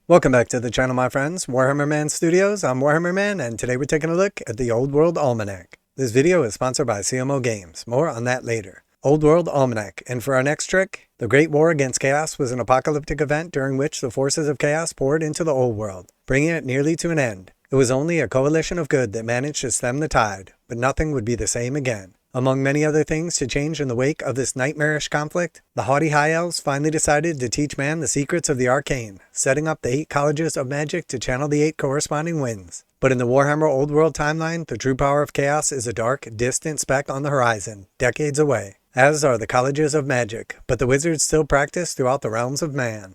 Welcome back to the channel, my friends. Warhammer Man Studios. I'm Warhammer Man, and today we're taking a look at the Old World Almanac. This video is sponsored by CMO Games. More on that later. Old World Almanac. And for our next trick, the Great War Against Chaos was an apocalyptic event during which the forces of chaos poured into the Old World, bringing it nearly to an end. It was only a coalition of good that managed to stem the tide, but nothing would be the same again. Among many other things to change in the wake of this nightmarish conflict, the haughty High Elves finally decided to teach man the secrets of the arcane, setting up the 8 colleges of magic to channel the 8 corresponding winds. But in the Warhammer Old World timeline, the true power of chaos is a dark, distant speck on the horizon, decades away, as are the colleges of magic, but the wizards still practice throughout the realms of man.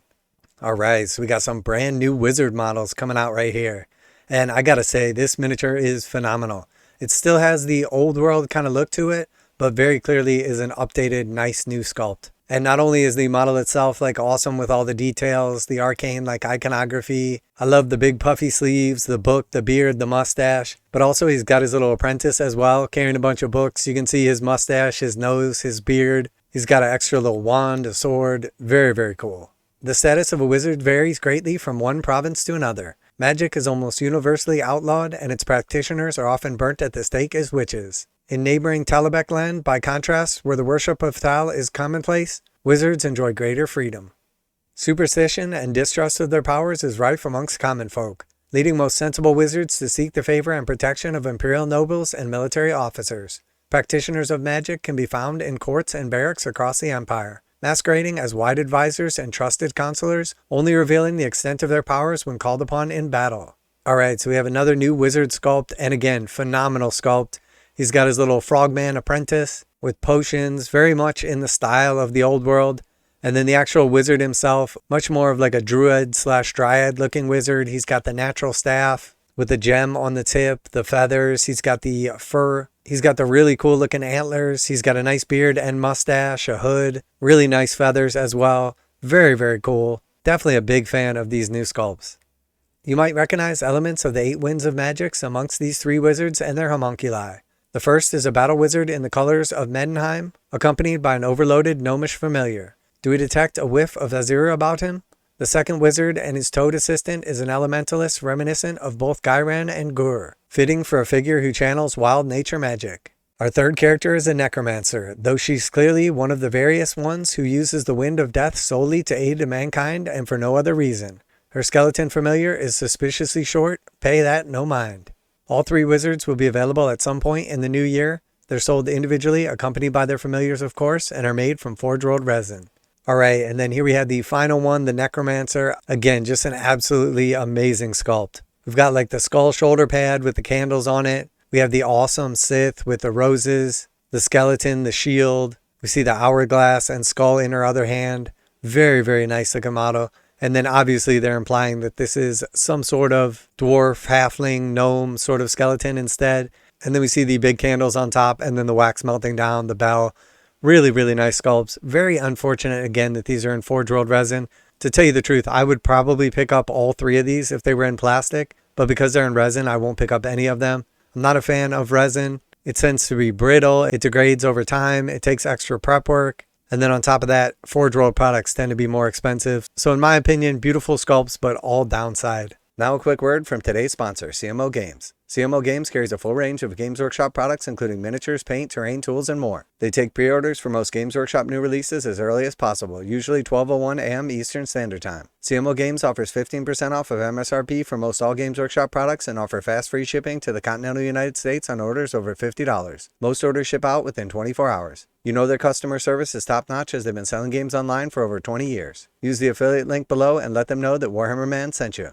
Alright, so we got some brand new wizard models coming out right here. And I gotta say, this miniature is phenomenal. It still has the old world kind of look to it, but very clearly is an updated, nice new sculpt. And not only is the model itself like awesome with all the details, the arcane like iconography, I love the big puffy sleeves, the book, the beard, the mustache, but also he's got his little apprentice as well, carrying a bunch of books. You can see his mustache, his nose, his beard. He's got an extra little wand, a sword. Very, very cool. The status of a wizard varies greatly from one province to another. Magic is almost universally outlawed, and its practitioners are often burnt at the stake as witches. In neighboring Talabek land, by contrast, where the worship of Tal is commonplace, wizards enjoy greater freedom. Superstition and distrust of their powers is rife amongst common folk, leading most sensible wizards to seek the favor and protection of imperial nobles and military officers. Practitioners of magic can be found in courts and barracks across the empire, masquerading as wide advisors and trusted counselors, only revealing the extent of their powers when called upon in battle. Alright, so we have another new wizard sculpt, and again, phenomenal sculpt. He's got his little frogman apprentice with potions, very much in the style of the old world. And then the actual wizard himself, much more of like a druid / dryad looking wizard. He's got the natural staff with the gem on the tip, the feathers, he's got the fur. He's got the really cool looking antlers. He's got a nice beard and mustache, a hood, really nice feathers as well. Very, very cool. Definitely a big fan of these new sculpts. You might recognize elements of the 8 winds of magics amongst these 3 wizards and their homunculi. The first is a battle wizard in the colors of Medenheim, accompanied by an overloaded gnomish familiar. Do we detect a whiff of Azura about him? The second wizard and his toad assistant is an elementalist reminiscent of both Gairan and Gur, fitting for a figure who channels wild nature magic. Our third character is a necromancer, though she's clearly one of the various ones who uses the wind of death solely to aid mankind and for no other reason. Her skeleton familiar is suspiciously short, pay that no mind. All 3 wizards will be available at some point in the new year. They're sold individually, accompanied by their familiars of course, and are made from Forgeworld resin. Alright, and then here we have the final one, the Necromancer. Again, just an absolutely amazing sculpt. We've got like the skull shoulder pad with the candles on it. We have the awesome Sith with the roses, the skeleton, the shield. We see the hourglass and skull in her other hand. Very, very nice looking model. And then obviously they're implying that this is some sort of dwarf, halfling, gnome sort of skeleton instead. And then we see the big candles on top and then the wax melting down, the bell. Really, really nice sculpts. Very unfortunate, again, that these are in Forgeworld resin. To tell you the truth, I would probably pick up all 3 of these if they were in plastic. But because they're in resin, I won't pick up any of them. I'm not a fan of resin. It tends to be brittle. It degrades over time. It takes extra prep work. And then on top of that, Forgeworld products tend to be more expensive. So in my opinion, beautiful sculpts, but all downside. Now a quick word from today's sponsor, CMO Games. CMO Games carries a full range of Games Workshop products including miniatures, paint, terrain, tools, and more. They take pre-orders for most Games Workshop new releases as early as possible, usually 12:01 a.m. Eastern Standard Time. CMO Games offers 15% off of MSRP for most all Games Workshop products and offer fast free shipping to the continental United States on orders over $50. Most orders ship out within 24 hours. You know their customer service is top-notch as they've been selling games online for over 20 years. Use the affiliate link below and let them know that Warhammer Man sent you.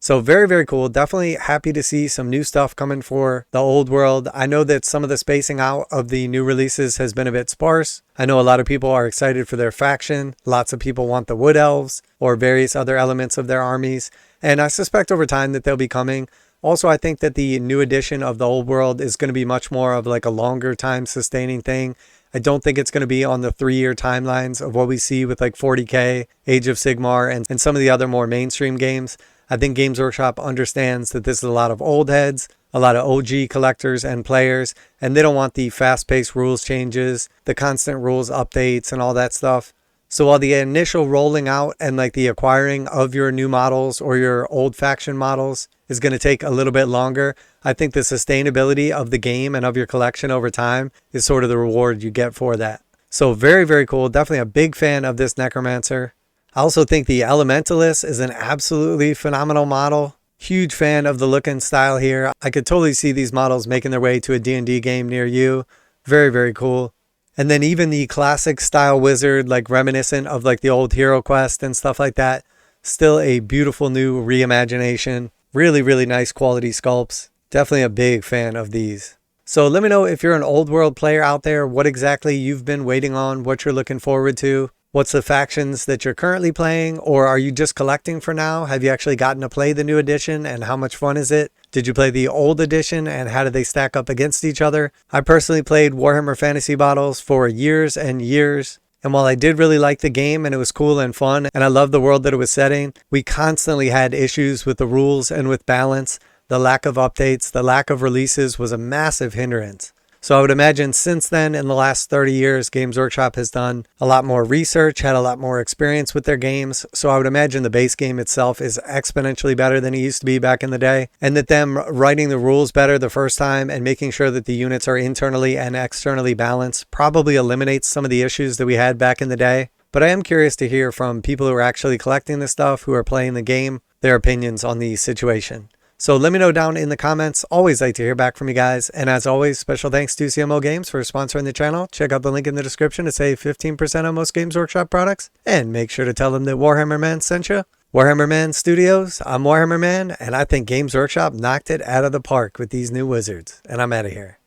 So very, very cool. Definitely happy to see some new stuff coming for the old world. I know that some of the spacing out of the new releases has been a bit sparse. I know a lot of people are excited for their faction. Lots of people want the wood elves or various other elements of their armies. And I suspect over time that they'll be coming. Also, I think that the new edition of the old world is going to be much more of like a longer time sustaining thing. I don't think it's going to be on the 3-year timelines of what we see with like 40K, Age of Sigmar, and some of the other more mainstream games. I think Games Workshop understands that this is a lot of old heads, a lot of OG collectors and players, and they don't want the fast-paced rules changes, the constant rules updates and all that stuff. So while the initial rolling out and like the acquiring of your new models or your old faction models is going to take a little bit longer, I think the sustainability of the game and of your collection over time is sort of the reward you get for that. So very, very cool. Definitely a big fan of this Necromancer. I also think the Elementalist is an absolutely phenomenal model. Huge fan of the look and style here. I could totally see these models making their way to a D&D game near you. Very, very cool. And then even the classic style wizard, like reminiscent of like the old Hero Quest and stuff like that. Still a beautiful new reimagination. Really, really nice quality sculpts. Definitely a big fan of these. So let me know if you're an old world player out there, what exactly you've been waiting on, what you're looking forward to. What's the factions that you're currently playing, or are you just collecting for now? Have you actually gotten to play the new edition, and how much fun is it? Did you play the old edition, and how did they stack up against each other? I personally played Warhammer Fantasy Battles for years and years, and while I did really like the game and it was cool and fun, and I loved the world that it was setting, we constantly had issues with the rules and with balance. The lack of updates, the lack of releases was a massive hindrance. So I would imagine since then, in the last 30 years, Games Workshop has done a lot more research, had a lot more experience with their games. So I would imagine the base game itself is exponentially better than it used to be back in the day. And that them writing the rules better the first time and making sure that the units are internally and externally balanced probably eliminates some of the issues that we had back in the day. But I am curious to hear from people who are actually collecting this stuff, who are playing the game, their opinions on the situation. So let me know down in the comments. Always like to hear back from you guys. And as always, special thanks to CMO Games for sponsoring the channel. Check out the link in the description to save 15% on most Games Workshop products. And make sure to tell them that Warhammer Man sent you. Warhammer Man Studios, I'm Warhammer Man, and I think Games Workshop knocked it out of the park with these new wizards. And I'm out of here.